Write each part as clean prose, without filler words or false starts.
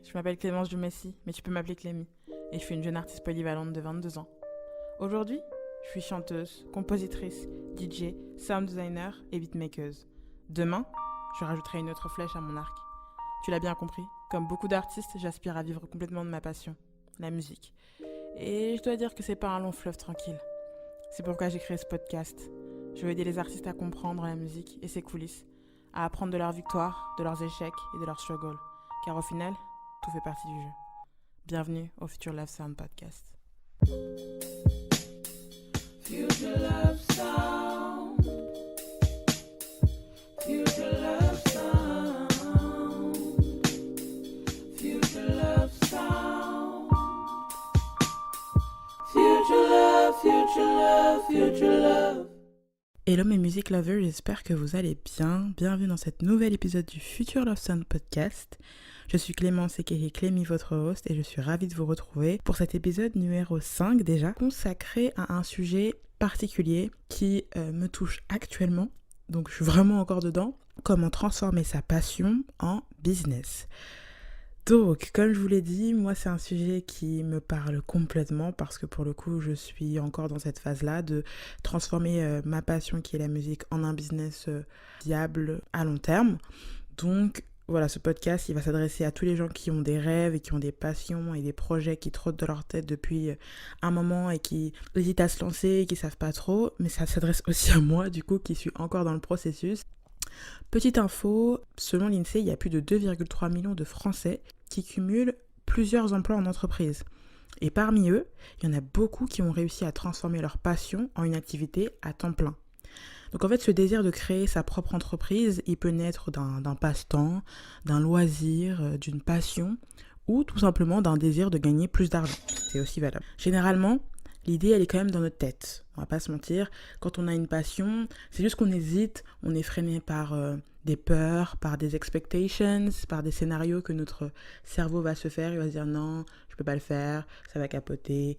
Je m'appelle Clémence Dumessi, mais tu peux m'appeler Clémy, et je suis une jeune artiste polyvalente de 22 ans. Aujourd'hui, je suis chanteuse, compositrice, DJ, sound designer et beatmaker. Demain, je rajouterai une autre flèche à mon arc. Tu l'as bien compris, comme beaucoup d'artistes, j'aspire à vivre complètement de ma passion, la musique. Et je dois dire que c'est pas un long fleuve tranquille. C'est pourquoi j'ai créé ce podcast. Je veux aider les artistes à comprendre la musique et ses coulisses, à apprendre de leurs victoires, de leurs échecs et de leurs struggles. Car au final, tout fait partie du jeu. Bienvenue au Future Love Sound Podcast. Future Love Sound. Future Love Sound. Future Love Sound. Future Love, Future Love, Future Love. Hello mes music lovers, j'espère que vous allez bien. Bienvenue dans cet nouvel épisode du Future Love Sound Podcast. Je suis Clémence aka Clémy, votre host, et je suis ravie de vous retrouver pour cet épisode numéro 5 déjà, consacré à un sujet particulier qui me touche actuellement. Donc je suis vraiment encore dedans. Comment transformer sa passion en business. Donc, comme je vous l'ai dit, moi c'est un sujet qui me parle complètement parce que pour le coup je suis encore dans cette phase-là de transformer ma passion qui est la musique en un business viable à long terme. Donc voilà, ce podcast il va s'adresser à tous les gens qui ont des rêves et qui ont des passions et des projets qui trottent dans leur tête depuis un moment et qui hésitent à se lancer et qui savent pas trop, mais ça s'adresse aussi à moi du coup qui suis encore dans le processus. Petite info, selon l'INSEE, il y a plus de 2,3 millions de Français qui cumulent plusieurs emplois en entreprise. Et parmi eux, il y en a beaucoup qui ont réussi à transformer leur passion en une activité à temps plein. Donc en fait, ce désir de créer sa propre entreprise, il peut naître d'un passe-temps, d'un loisir, d'une passion, ou tout simplement d'un désir de gagner plus d'argent. C'est aussi valable. Généralement, l'idée, elle est quand même dans notre tête. On va pas se mentir. Quand on a une passion, c'est juste qu'on hésite. On est freiné par des peurs, par des expectations, par des scénarios que notre cerveau va se faire. Il va se dire non, je peux pas le faire, ça va capoter.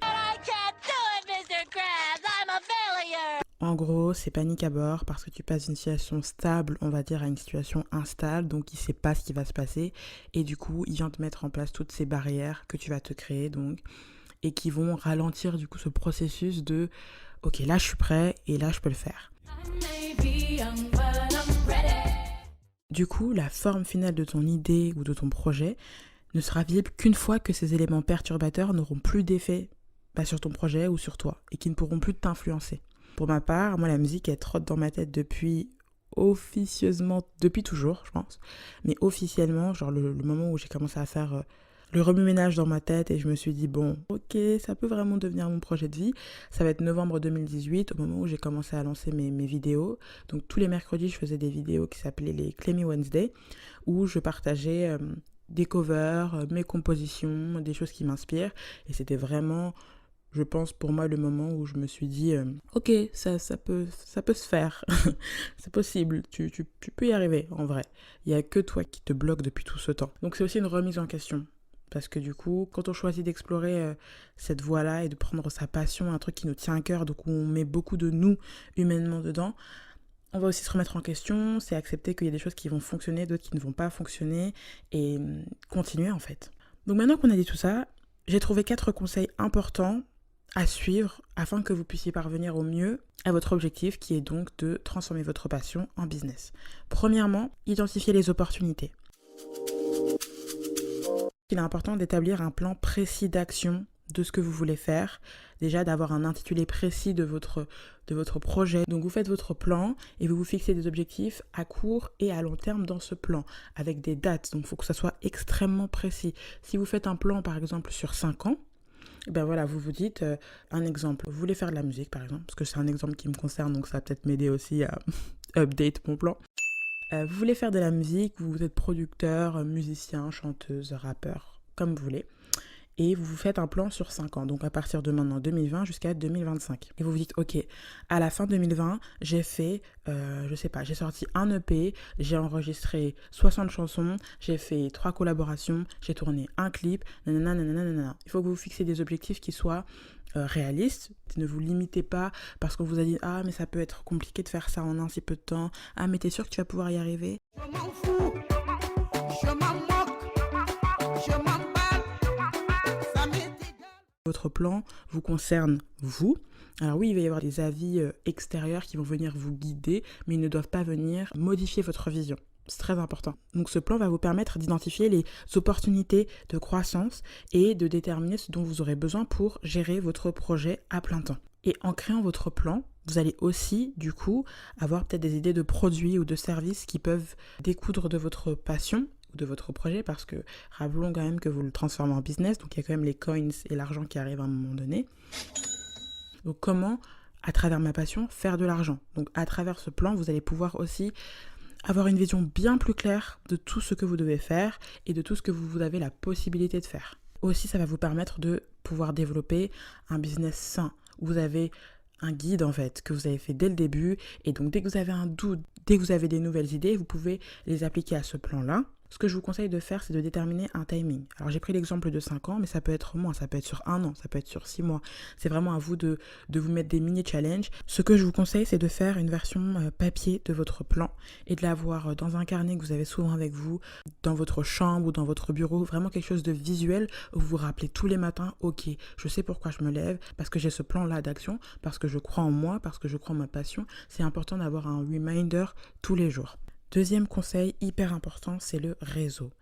En gros, c'est panique à bord parce que tu passes d'une situation stable, on va dire, à une situation instable. Donc, il ne sait pas ce qui va se passer. Et du coup, il vient te mettre en place toutes ces barrières que tu vas te créer. Donc, et qui vont ralentir du coup ce processus de « Ok, là je suis prêt et là je peux le faire ». Du coup, la forme finale de ton idée ou de ton projet ne sera visible qu'une fois que ces éléments perturbateurs n'auront plus d'effet sur ton projet ou sur toi et qui ne pourront plus t'influencer. Pour ma part, moi la musique elle trotte dans ma tête depuis toujours je pense, mais officiellement, genre le moment où j'ai commencé à faire le remue-ménage dans ma tête et je me suis dit bon, ok, ça peut vraiment devenir mon projet de vie. Ça va être novembre 2018 au moment où j'ai commencé à lancer mes vidéos. Donc tous les mercredis, je faisais des vidéos qui s'appelaient les Clémy Wednesday où je partageais des covers, mes compositions, des choses qui m'inspirent. Et c'était vraiment, je pense pour moi, le moment où je me suis dit ok, ça peut se faire. C'est possible, tu peux y arriver en vrai. Il n'y a que toi qui te bloque depuis tout ce temps. Donc c'est aussi une remise en question. Parce que du coup, quand on choisit d'explorer cette voie-là et de prendre sa passion, un truc qui nous tient à cœur, donc où on met beaucoup de nous humainement dedans, on va aussi se remettre en question, c'est accepter qu'il y a des choses qui vont fonctionner, d'autres qui ne vont pas fonctionner, et continuer en fait. Donc maintenant qu'on a dit tout ça, j'ai trouvé 4 conseils importants à suivre afin que vous puissiez parvenir au mieux à votre objectif qui est donc de transformer votre passion en business. Premièrement, identifier les opportunités. Il est important d'établir un plan précis d'action de ce que vous voulez faire, déjà d'avoir un intitulé précis de votre projet. Donc vous faites votre plan et vous vous fixez des objectifs à court et à long terme dans ce plan, avec des dates, donc il faut que ça soit extrêmement précis. Si vous faites un plan par exemple sur 5 ans, ben voilà, vous vous dites, un exemple, vous voulez faire de la musique par exemple, parce que c'est un exemple qui me concerne, donc ça va peut-être m'aider aussi à update mon plan. Vous voulez faire de la musique, vous êtes producteur, musicien, chanteuse, rappeur, comme vous voulez. Et vous vous faites un plan sur 5 ans, donc à partir de maintenant 2020 jusqu'à 2025. Et vous vous dites, ok, à la fin 2020, j'ai fait, j'ai sorti un EP, j'ai enregistré 60 chansons, j'ai fait 3 collaborations, j'ai tourné un clip, nanana. Il faut que vous fixiez des objectifs qui soient réaliste, ne vous limitez pas parce qu'on vous a dit « Ah, mais ça peut être compliqué de faire ça en un si peu de temps. Ah, mais t'es sûr que tu vas pouvoir y arriver ?» Je m'en fous, je m'en moque, je m'en votre plan vous concerne vous. Alors oui, il va y avoir des avis extérieurs qui vont venir vous guider, mais ils ne doivent pas venir modifier votre vision. C'est très important. Donc ce plan va vous permettre d'identifier les opportunités de croissance et de déterminer ce dont vous aurez besoin pour gérer votre projet à plein temps. Et en créant votre plan, vous allez aussi, du coup, avoir peut-être des idées de produits ou de services qui peuvent découdre de votre passion ou de votre projet, parce que rappelons quand même que vous le transformez en business, donc il y a quand même les coins et l'argent qui arrivent à un moment donné. Donc comment, à travers ma passion, faire de l'argent? Donc à travers ce plan, vous allez pouvoir aussi avoir une vision bien plus claire de tout ce que vous devez faire et de tout ce que vous avez la possibilité de faire. Aussi, ça va vous permettre de pouvoir développer un business sain, où vous avez un guide en fait, que vous avez fait dès le début, et donc dès que vous avez un doute, dès que vous avez des nouvelles idées, vous pouvez les appliquer à ce plan-là. Ce que je vous conseille de faire, c'est de déterminer un timing. Alors j'ai pris l'exemple de 5 ans, mais ça peut être moins, ça peut être sur 1 an, ça peut être sur 6 mois. C'est vraiment à vous de vous mettre des mini-challenges. Ce que je vous conseille, c'est de faire une version papier de votre plan et de l'avoir dans un carnet que vous avez souvent avec vous, dans votre chambre ou dans votre bureau. Vraiment quelque chose de visuel où vous vous rappelez tous les matins, ok, je sais pourquoi je me lève, parce que j'ai ce plan-là d'action, parce que je crois en moi, parce que je crois en ma passion. C'est important d'avoir un reminder tous les jours. Deuxième conseil hyper important, c'est le réseau.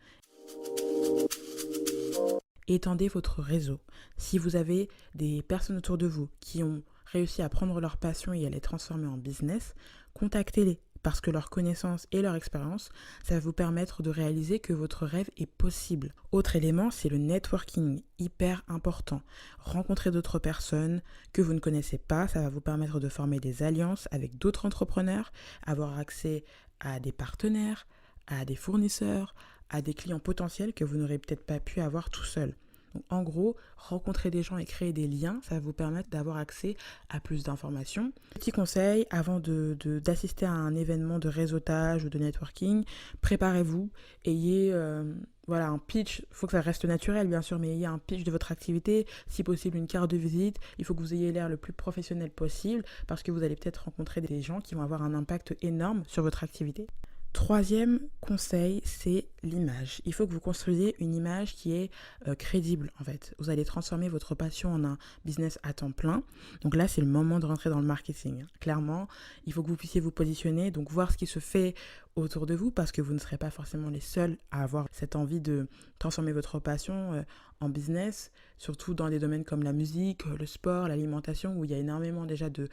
Étendez votre réseau. Si vous avez des personnes autour de vous qui ont réussi à prendre leur passion et à les transformer en business, contactez-les, parce que leur connaissance et leur expérience, ça va vous permettre de réaliser que votre rêve est possible. Autre élément, c'est le networking, hyper important. Rencontrer d'autres personnes que vous ne connaissez pas, ça va vous permettre de former des alliances avec d'autres entrepreneurs, avoir accès à des partenaires, à des fournisseurs, à des clients potentiels que vous n'aurez peut-être pas pu avoir tout seul. Donc, en gros, rencontrer des gens et créer des liens, ça va vous permettre d'avoir accès à plus d'informations. Petit conseil, avant d'assister à un événement de réseautage ou de networking, préparez-vous, ayez un pitch. Il faut que ça reste naturel, bien sûr, mais ayez un pitch de votre activité, si possible une carte de visite. Il faut que vous ayez l'air le plus professionnel possible, parce que vous allez peut-être rencontrer des gens qui vont avoir un impact énorme sur votre activité. Troisième conseil, c'est l'image. Il faut que vous construisiez une image qui est crédible en fait. Vous allez transformer votre passion en un business à temps plein. Donc là, c'est le moment de rentrer dans le marketing. Clairement, il faut que vous puissiez vous positionner, donc voir ce qui se fait autour de vous, parce que vous ne serez pas forcément les seuls à avoir cette envie de transformer votre passion en business, surtout dans des domaines comme la musique, le sport, l'alimentation, où il y a énormément déjà de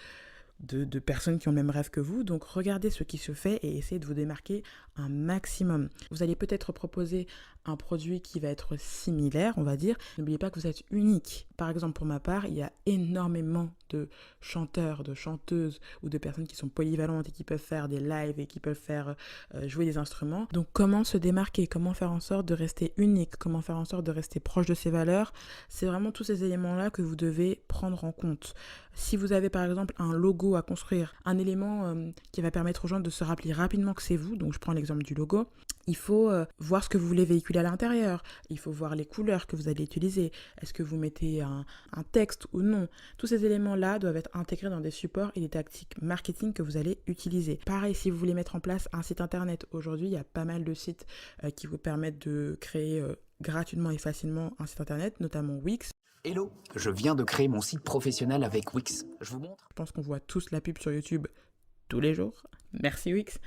personnes qui ont le même rêve que vous. Donc regardez ce qui se fait et essayez de vous démarquer un maximum. Vous allez peut-être proposer un produit qui va être similaire, on va dire. N'oubliez pas que vous êtes unique. Par exemple, pour ma part, il y a énormément de chanteurs, de chanteuses ou de personnes qui sont polyvalentes et qui peuvent faire des lives et qui peuvent faire jouer des instruments. Donc comment se démarquer, comment faire en sorte de rester unique, comment faire en sorte de rester proche de ses valeurs, c'est vraiment tous ces éléments-là que vous devez prendre en compte. Si vous avez par exemple un logo à construire, un élément qui va permettre aux gens de se rappeler rapidement que c'est vous, donc je prends l'exemple du logo, il faut voir ce que vous voulez véhiculer à l'intérieur, il faut voir les couleurs que vous allez utiliser, est-ce que vous mettez un texte ou non. Tous ces éléments-là doivent être intégrés dans des supports et des tactiques marketing que vous allez utiliser. Pareil, si vous voulez mettre en place un site internet, aujourd'hui il y a pas mal de sites qui vous permettent de créer gratuitement et facilement un site internet, notamment Wix. Hello, je viens de créer mon site professionnel avec Wix. Je vous montre. Je pense qu'on voit tous la pub sur YouTube tous les jours. Merci Wix.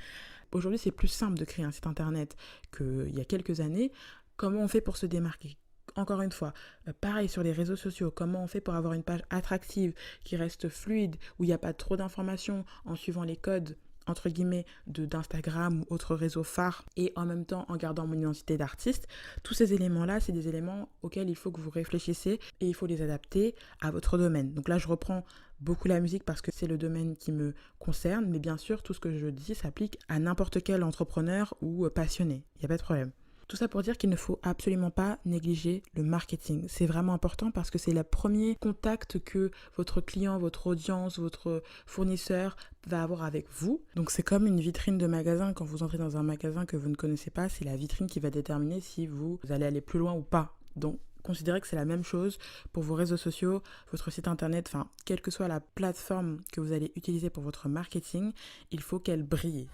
Aujourd'hui, c'est plus simple de créer un site internet qu'il y a quelques années. Comment on fait pour se démarquer ? Encore une fois, pareil sur les réseaux sociaux, comment on fait pour avoir une page attractive, qui reste fluide, où il n'y a pas trop d'informations en suivant les codes entre guillemets d'Instagram ou autres réseaux phares, et en même temps en gardant mon identité d'artiste. Tous ces éléments-là, c'est des éléments auxquels il faut que vous réfléchissiez et il faut les adapter à votre domaine. Donc là, je reprends beaucoup la musique parce que c'est le domaine qui me concerne, mais bien sûr, tout ce que je dis s'applique à n'importe quel entrepreneur ou passionné. Il n'y a pas de problème. Tout ça pour dire qu'il ne faut absolument pas négliger le marketing. C'est vraiment important parce que c'est le premier contact que votre client, votre audience, votre fournisseur va avoir avec vous. Donc c'est comme une vitrine de magasin. Quand vous entrez dans un magasin que vous ne connaissez pas, c'est la vitrine qui va déterminer si vous allez aller plus loin ou pas. Donc considérez que c'est la même chose pour vos réseaux sociaux, votre site internet, enfin, quelle que soit la plateforme que vous allez utiliser pour votre marketing, il faut qu'elle brille.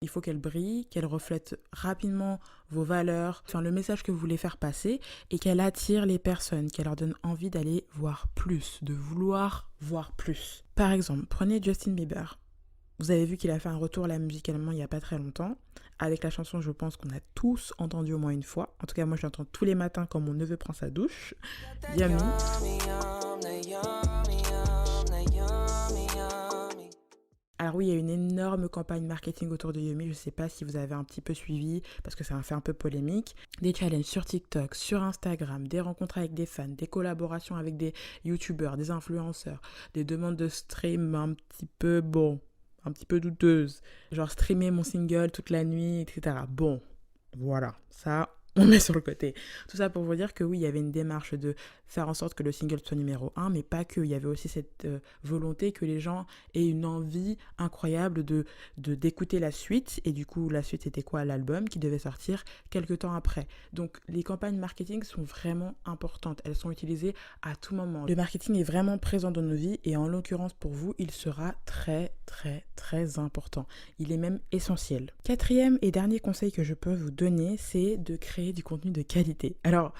Il faut qu'elle brille, qu'elle reflète rapidement vos valeurs, enfin le message que vous voulez faire passer et qu'elle attire les personnes, qu'elle leur donne envie d'aller voir plus, de vouloir voir plus. Par exemple, prenez Justin Bieber. Vous avez vu qu'il a fait un retour là musicalement il n'y a pas très longtemps, avec la chanson je pense qu'on a tous entendu au moins une fois. En tout cas moi je l'entends tous les matins quand mon neveu prend sa douche. Yummy. Alors oui, il y a une énorme campagne marketing autour de Yummy, je ne sais pas si vous avez un petit peu suivi, parce que ça a fait un peu polémique. Des challenges sur TikTok, sur Instagram, des rencontres avec des fans, des collaborations avec des youtubeurs, des influenceurs, des demandes de stream un petit peu douteuses. Genre streamer mon single toute la nuit, etc. Bon, voilà, ça... on met sur le côté. Tout ça pour vous dire que oui, il y avait une démarche de faire en sorte que le single soit numéro 1, mais pas que. Il y avait aussi cette volonté que les gens aient une envie incroyable d'écouter la suite. Et du coup, la suite, c'était quoi? L'album qui devait sortir quelques temps après. Donc, les campagnes marketing sont vraiment importantes. Elles sont utilisées à tout moment. Le marketing est vraiment présent dans nos vies et en l'occurrence pour vous, il sera très, très, très important. Il est même essentiel. Quatrième et dernier conseil que je peux vous donner, c'est de créer du contenu de qualité. Alors,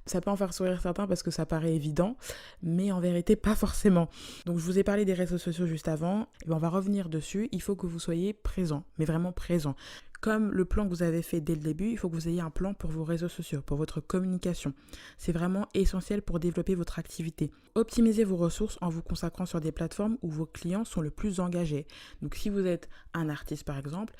ça peut en faire sourire certains parce que ça paraît évident, mais en vérité, pas forcément. Donc, je vous ai parlé des réseaux sociaux juste avant, et on va revenir dessus. Il faut que vous soyez présent, mais vraiment présent. Comme le plan que vous avez fait dès le début, il faut que vous ayez un plan pour vos réseaux sociaux, pour votre communication. C'est vraiment essentiel pour développer votre activité. Optimisez vos ressources en vous consacrant sur des plateformes où vos clients sont le plus engagés. Donc si vous êtes un artiste par exemple,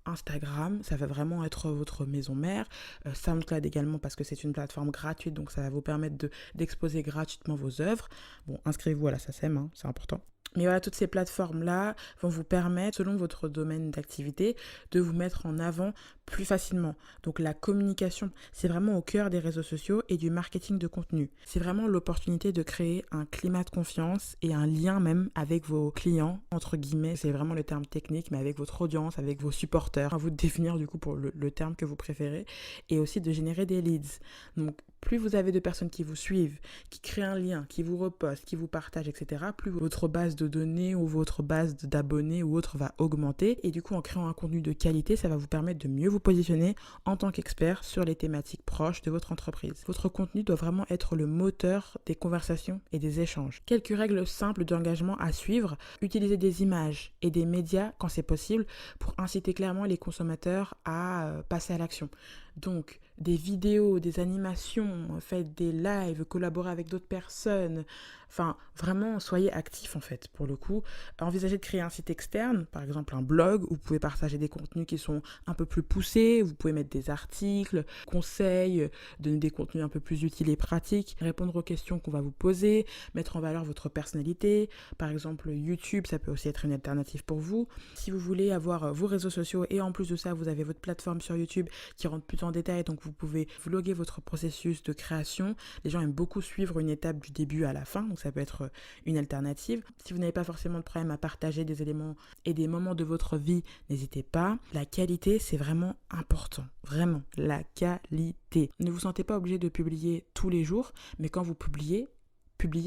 Instagram, ça va vraiment être votre maison mère. SoundCloud également parce que c'est une plateforme gratuite, donc ça va vous permettre d'exposer gratuitement vos œuvres. Bon, inscrivez-vous à la SACEM, c'est important. Mais voilà, toutes ces plateformes-là vont vous permettre, selon votre domaine d'activité, de vous mettre en avant plus facilement. Donc la communication, c'est vraiment au cœur des réseaux sociaux et du marketing de contenu. C'est vraiment l'opportunité de créer un climat de confiance et un lien même avec vos clients, entre guillemets, c'est vraiment le terme technique, mais avec votre audience, avec vos supporters. À vous de définir du coup pour le terme que vous préférez. Et aussi de générer des leads. Donc plus vous avez de personnes qui vous suivent, qui créent un lien, qui vous repostent, qui vous partagent, etc., plus votre base de données ou votre base d'abonnés ou autre va augmenter. Et du coup, en créant un contenu de qualité, ça va vous permettre de mieux vous positionner en tant qu'expert sur les thématiques proches de votre entreprise. Votre contenu doit vraiment être le moteur des conversations et des échanges. Quelques règles simples d'engagement à suivre. Utilisez des images et des médias quand c'est possible pour inciter clairement les consommateurs à passer à l'action. Donc, des vidéos, des animations, faites des lives, collaborez avec d'autres personnes. Enfin, vraiment, soyez actifs en fait, pour le coup. Envisagez de créer un site externe, par exemple un blog, où vous pouvez partager des contenus qui sont un peu plus poussés. Vous pouvez mettre des articles, conseils, donner des contenus un peu plus utiles et pratiques, répondre aux questions qu'on va vous poser, mettre en valeur votre personnalité. Par exemple, YouTube, ça peut aussi être une alternative pour vous. Si vous voulez avoir vos réseaux sociaux et en plus de ça, vous avez votre plateforme sur YouTube qui rentre plus en détail, donc vous pouvez vlogger votre processus de création. Les gens aiment beaucoup suivre une étape du début à la fin, donc ça peut être une alternative. Si vous n'avez pas forcément de problème à partager des éléments et des moments de votre vie, n'hésitez pas. La qualité, c'est vraiment important. Vraiment, la qualité. Ne vous sentez pas obligé de publier tous les jours, mais quand vous publiez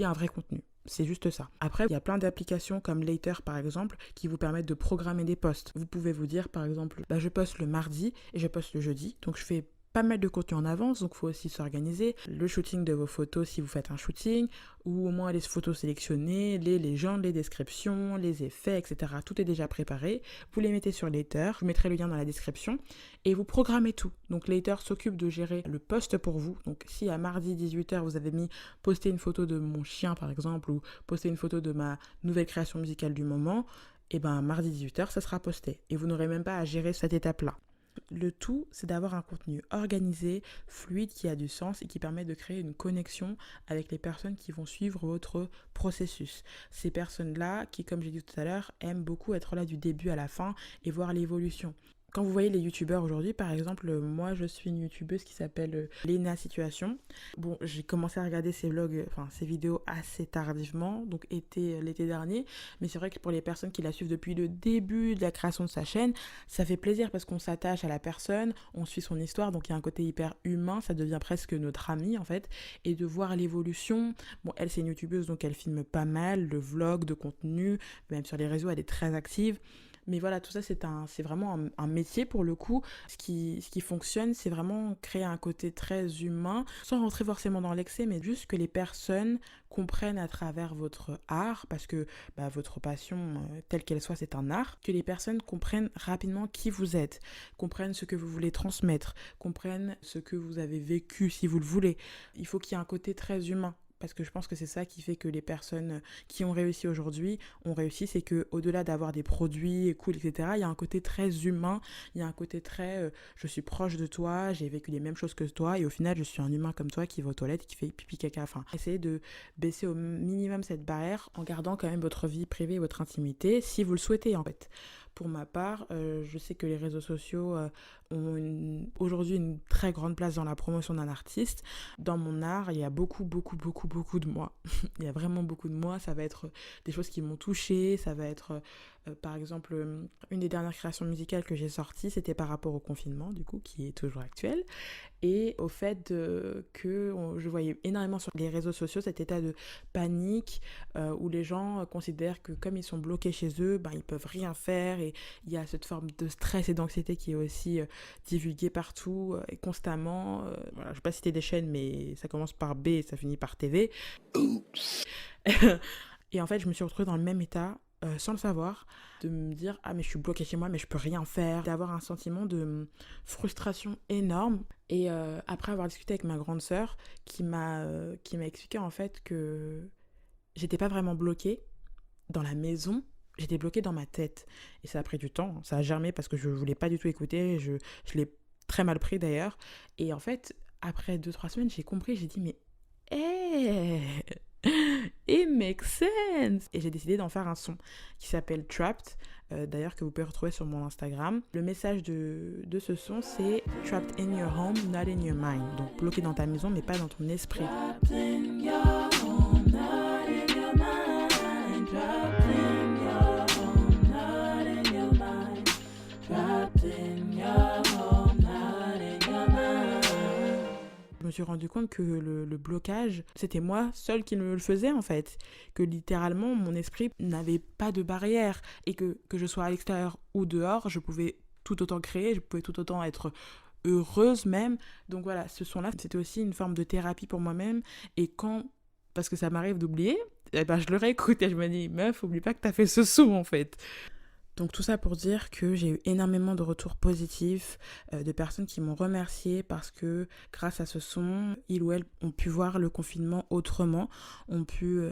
un vrai contenu. C'est juste ça. Après, il y a plein d'applications comme Later par exemple qui vous permettent de programmer des posts. Vous pouvez vous dire par exemple, je poste le mardi et je poste le jeudi. Donc je fais pas mal de contenu en avance, donc il faut aussi s'organiser. Le shooting de vos photos si vous faites un shooting, ou au moins les photos sélectionnées, les légendes, les descriptions, les effets, etc. Tout est déjà préparé. Vous les mettez sur Later, je vous mettrai le lien dans la description, et vous programmez tout. Donc Later s'occupe de gérer le post pour vous. Donc si à mardi 18h vous avez mis poster une photo de mon chien par exemple, ou poster une photo de ma nouvelle création musicale du moment, et mardi 18h ça sera posté. Et vous n'aurez même pas à gérer cette étape-là. Le tout, c'est d'avoir un contenu organisé, fluide, qui a du sens et qui permet de créer une connexion avec les personnes qui vont suivre votre processus. Ces personnes-là qui, comme j'ai dit tout à l'heure, aiment beaucoup être là du début à la fin et voir l'évolution. Quand vous voyez les youtubeurs aujourd'hui, par exemple, moi je suis une youtubeuse qui s'appelle Lena Situation. Bon, j'ai commencé à regarder ses vlogs, ses vidéos assez tardivement, donc l'été dernier. Mais c'est vrai que pour les personnes qui la suivent depuis le début de la création de sa chaîne, ça fait plaisir parce qu'on s'attache à la personne, on suit son histoire, donc il y a un côté hyper humain, ça devient presque notre amie en fait. Et de voir l'évolution, bon, elle c'est une youtubeuse donc elle filme pas mal de vlogs, de contenu, même sur les réseaux elle est très active. Mais voilà, tout ça, c'est vraiment un métier pour le coup. Ce qui fonctionne, c'est vraiment créer un côté très humain, sans rentrer forcément dans l'excès, mais juste que les personnes comprennent à travers votre art, parce que votre passion, telle qu'elle soit, c'est un art, que les personnes comprennent rapidement qui vous êtes, comprennent ce que vous voulez transmettre, comprennent ce que vous avez vécu si vous le voulez. Il faut qu'il y ait un côté très humain. Parce que je pense que c'est ça qui fait que les personnes qui ont réussi aujourd'hui ont réussi, c'est qu'au-delà d'avoir des produits cool, etc., il y a un côté très humain, il y a un côté très je suis proche de toi, j'ai vécu les mêmes choses que toi, et au final, je suis un humain comme toi qui va aux toilettes, qui fait pipi caca. Enfin, essayez de baisser au minimum cette barrière en gardant quand même votre vie privée et votre intimité, si vous le souhaitez en fait. Pour ma part, je sais que les réseaux sociaux ont aujourd'hui une très grande place dans la promotion d'un artiste. Dans mon art, il y a beaucoup de moi. Il y a vraiment beaucoup de moi. Ça va être des choses qui m'ont touchée. Ça va être, par exemple, une des dernières créations musicales que j'ai sorties, c'était par rapport au confinement, du coup, qui est toujours actuel. Et au fait que je voyais énormément sur les réseaux sociaux cet état de panique où les gens considèrent que comme ils sont bloqués chez eux, ils peuvent rien faire, et il y a cette forme de stress et d'anxiété qui est aussi divulguée partout et constamment. Voilà, je ne vais pas citer des chaînes, mais ça commence par B et ça finit par TV. Et en fait, je me suis retrouvée dans le même état, sans le savoir, de me dire mais je suis bloquée chez moi, mais je peux rien faire, d'avoir un sentiment de frustration énorme. Et après avoir discuté avec ma grande sœur qui m'a expliqué en fait que j'étais pas vraiment bloquée dans la maison, j'étais bloquée dans ma tête. Et ça a pris du temps, ça a germé parce que je voulais pas du tout écouter, je l'ai très mal pris d'ailleurs. Et en fait, après 2-3 semaines, j'ai compris, j'ai dit mais it makes sense. Et j'ai décidé d'en faire un son qui s'appelle Trapped, d'ailleurs que vous pouvez retrouver sur mon Instagram. Le message de ce son, c'est Trapped in your home, not in your mind. Donc bloqué dans ta maison, mais pas dans ton esprit. Trapped in your home, not in your mind. Trapped in your home, not in your mind. Trapped in your home, not in your mind. Je me suis rendu compte que le blocage, c'était moi seule qui me le faisais en fait. Que littéralement, mon esprit n'avait pas de barrière. Et que je sois à l'extérieur ou dehors, je pouvais tout autant créer, je pouvais tout autant être heureuse même. Donc voilà, ce son-là, c'était aussi une forme de thérapie pour moi-même. Et parce que ça m'arrive d'oublier, je le réécoute et je me dis, meuf, oublie pas que t'as fait ce son en fait. Donc tout ça pour dire que j'ai eu énormément de retours positifs, de personnes qui m'ont remerciée parce que grâce à ce son, ils ou elles ont pu voir le confinement autrement, ont pu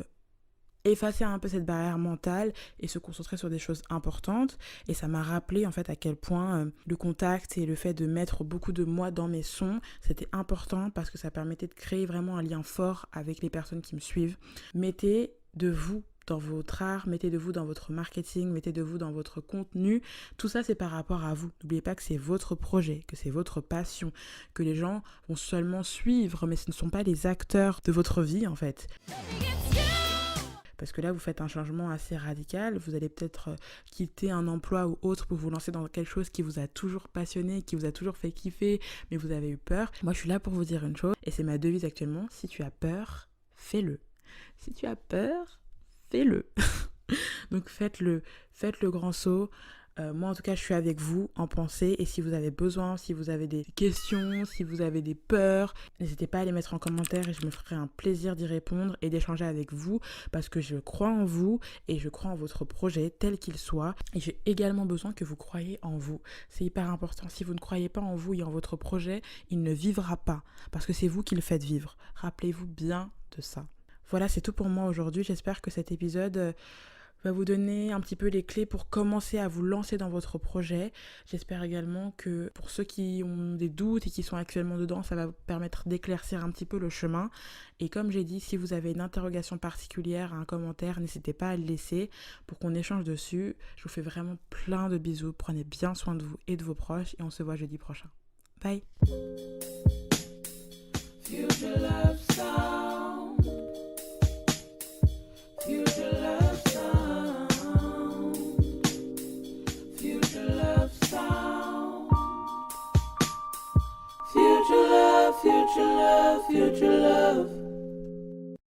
effacer un peu cette barrière mentale et se concentrer sur des choses importantes. Et ça m'a rappelé en fait à quel point le contact et le fait de mettre beaucoup de moi dans mes sons, c'était important parce que ça permettait de créer vraiment un lien fort avec les personnes qui me suivent. Mettez de vous dans votre art, mettez de vous dans votre marketing, mettez de vous dans votre contenu. Tout ça, c'est par rapport à vous. N'oubliez pas que c'est votre projet, que c'est votre passion, que les gens vont seulement suivre, mais ce ne sont pas les acteurs de votre vie, en fait. Parce que là, vous faites un changement assez radical. Vous allez peut-être quitter un emploi ou autre pour vous lancer dans quelque chose qui vous a toujours passionné, qui vous a toujours fait kiffer, mais vous avez eu peur. Moi, je suis là pour vous dire une chose, et c'est ma devise actuellement. Si tu as peur, fais-le. Si tu as peur, fais-le. Donc faites le grand saut. Moi en tout cas je suis avec vous en pensée, et si vous avez besoin, si vous avez des questions, si vous avez des peurs, n'hésitez pas à les mettre en commentaire et je me ferai un plaisir d'y répondre et d'échanger avec vous parce que je crois en vous et je crois en votre projet tel qu'il soit, et j'ai également besoin que vous croyiez en vous. C'est hyper important. Si vous ne croyez pas en vous et en votre projet, il ne vivra pas parce que c'est vous qui le faites vivre. Rappelez-vous bien de ça. Voilà, c'est tout pour moi aujourd'hui. J'espère que cet épisode va vous donner un petit peu les clés pour commencer à vous lancer dans votre projet. J'espère également que pour ceux qui ont des doutes et qui sont actuellement dedans, ça va vous permettre d'éclaircir un petit peu le chemin. Et comme j'ai dit, si vous avez une interrogation particulière, un commentaire, n'hésitez pas à le laisser pour qu'on échange dessus. Je vous fais vraiment plein de bisous. Prenez bien soin de vous et de vos proches et on se voit jeudi prochain. Bye. Future Love Sound. Future Love Sound. Future Love Sound. Future love, future love, future love.